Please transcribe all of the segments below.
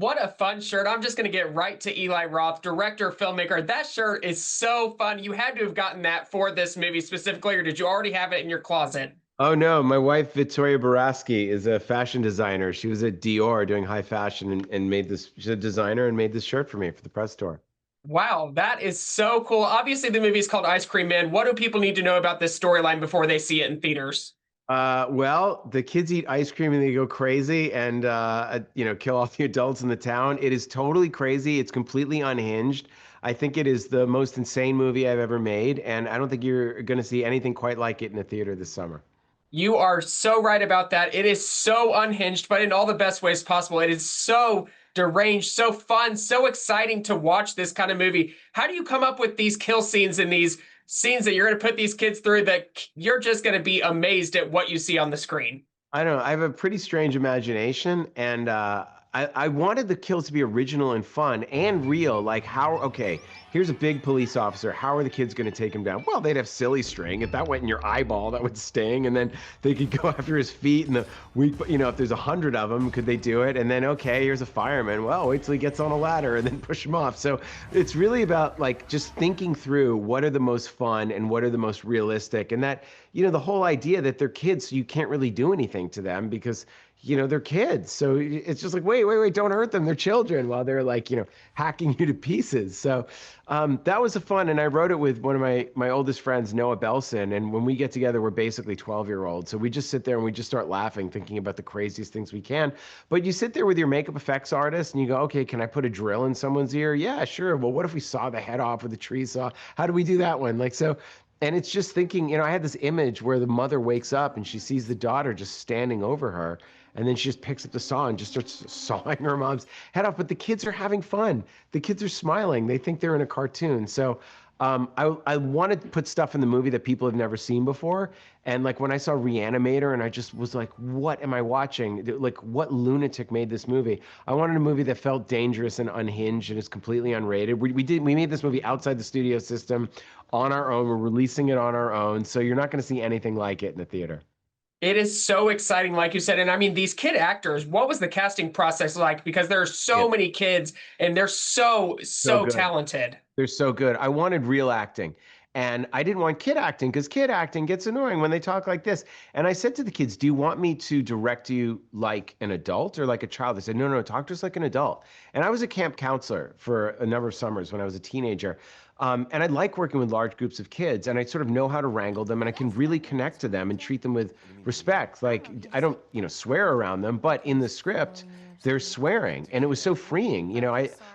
What a fun shirt. I'm just going to get right to Eli Roth, director, filmmaker. That shirt is so fun. You had to have gotten that for this movie specifically, or did you already have it in your closet? Oh no, my wife Victoria Baraski is a fashion designer. She was at Dior doing high fashion and made this. She's a designer and made this shirt for me for the press tour. Wow, that is so cool. Obviously, the movie is called Ice Cream Man. What do people need to know about this storyline before they see it in theaters? Well, the kids eat ice cream and they go crazy and kill all the adults in the town. It is totally crazy. It's completely unhinged. I think it is the most insane movie I've ever made, and I don't think you're going to see anything quite like it in the theater this summer. You are so right about that. It is so unhinged, but in all the best ways possible. It is so deranged, so fun, so exciting to watch this kind of movie. How do you come up with these kill scenes and these scenes that you're going to put these kids through that you're just going to be amazed at what you see on the screen? I don't know. I have a pretty strange imagination, and I wanted the kills to be original and fun and real. Like, okay, here's a big police officer. How are the kids going to take him down? Well, they'd have silly string. If that went in your eyeball, that would sting. And then they could go after his feet. And the weak, if there's 100 of them, could they do it? And then, okay, here's a fireman. Well, wait till he gets on a ladder and then push him off. So it's really about like just thinking through what are the most fun and what are the most realistic. And that, the whole idea that they're kids, so you can't really do anything to them because they're kids. So it's just like, wait, don't hurt them. They're children while they're like, hacking you to pieces. So that was a fun. And I wrote it with one of my oldest friends, Noah Belson. And when we get together, we're basically 12-year-olds. So we just sit there and we just start laughing, thinking about the craziest things we can. But you sit there with your makeup effects artist and you go, okay, can I put a drill in someone's ear? Yeah, sure. Well, what if we saw the head off with a tree saw? How do we do that one? Like, so and it's just thinking, I had this image where the mother wakes up and she sees the daughter just standing over her. And then she just picks up the saw and just starts sawing her mom's head off. But the kids are having fun. The kids are smiling. They think they're in a cartoon. So I wanted to put stuff in the movie that people have never seen before. And like when I saw Reanimator and I just was like, what am I watching? Like what lunatic made this movie? I wanted a movie that felt dangerous and unhinged and is completely unrated. We made this movie outside the studio system on our own. We're releasing it on our own. So you're not going to see anything like it in the theater. It is so exciting, like you said. And I mean, these kid actors, what was the casting process like? Because there are Yeah, so many kids and they're so, so so good. talented. They're so good. I wanted real acting. And I didn't want kid acting because kid acting gets annoying when they talk like this. And I said to the kids, do you want me to direct you like an adult or like a child? They said, no, no, talk to us like an adult. And I was a camp counselor for a number of summers when I was a teenager. And I like working with large groups of kids and I sort of know how to wrangle them and I can really connect to them and treat them with respect. Like I don't, swear around them, but in the script, they're swearing. And it was so freeing.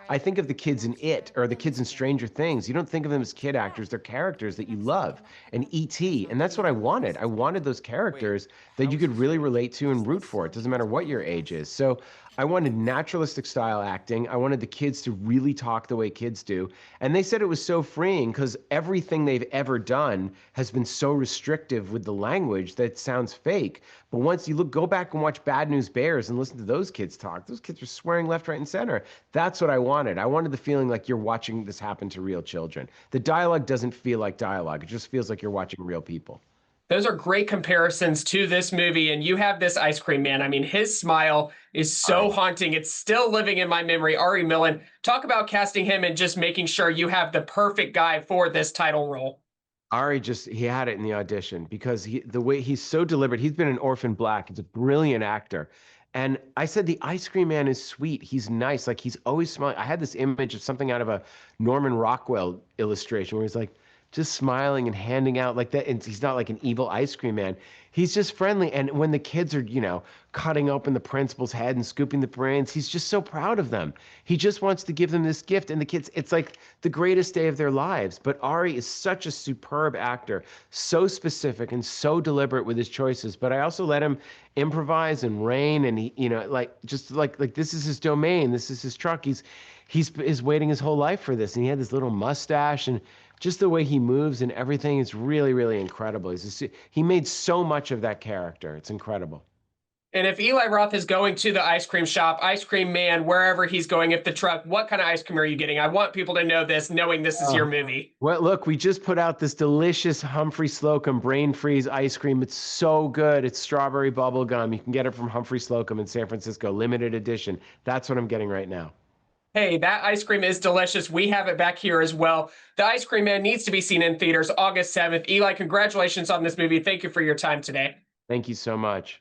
I think of the kids in It or the kids in Stranger Things. You don't think of them as kid actors. They're characters that you love. And E.T. And that's what I wanted. I wanted those characters that you could really relate to and root for. It doesn't matter what your age is. So I wanted naturalistic style acting. I wanted the kids to really talk the way kids do. And they said it was so freeing because everything they've ever done has been so restrictive with the language that it sounds fake. But once you go back and watch Bad News Bears and listen to those kids talk, those kids are swearing left, right, and center. That's what I wanted. I wanted the feeling like you're watching this happen to real children. The dialogue doesn't feel like dialogue. It just feels like you're watching real people. Those are great comparisons to this movie. And you have this ice cream man. I mean, his smile is All so right. haunting. It's still living in my memory. Ari Millen, talk about casting him and just making sure you have the perfect guy for this title role. Ari he had it in the audition because the way he's so deliberate. He's been an Orphan Black. He's a brilliant actor. And I said the ice cream man is sweet. He's nice. Like he's always smiling. I had this image of something out of a Norman Rockwell illustration where he's like just smiling and handing out like that. And he's not like an evil ice cream man. He's just friendly. And when the kids are, cutting open the principal's head and scooping the brains, he's just so proud of them. He just wants to give them this gift. And the kids, it's like the greatest day of their lives. But Ari is such a superb actor, so specific and so deliberate with his choices. But I also let him improvise and reign. And he, like just like this is his domain. This is his truck. He's is waiting his whole life for this. And he had this little mustache and just the way he moves and everything is really, really incredible. He made so much of that character. It's incredible. And if Eli Roth is going to the ice cream shop, ice cream man, wherever he's going, if the truck, what kind of ice cream are you getting? I want people to know this, knowing this is your Oh. movie. Well, look, we just put out this delicious Humphrey Slocum brain freeze ice cream. It's so good. It's strawberry bubble gum. You can get it from Humphrey Slocum in San Francisco, limited edition. That's what I'm getting right now. Hey, that ice cream is delicious. We have it back here as well. The Ice Cream Man needs to be seen in theaters August 7th. Eli, congratulations on this movie. Thank you for your time today. Thank you so much.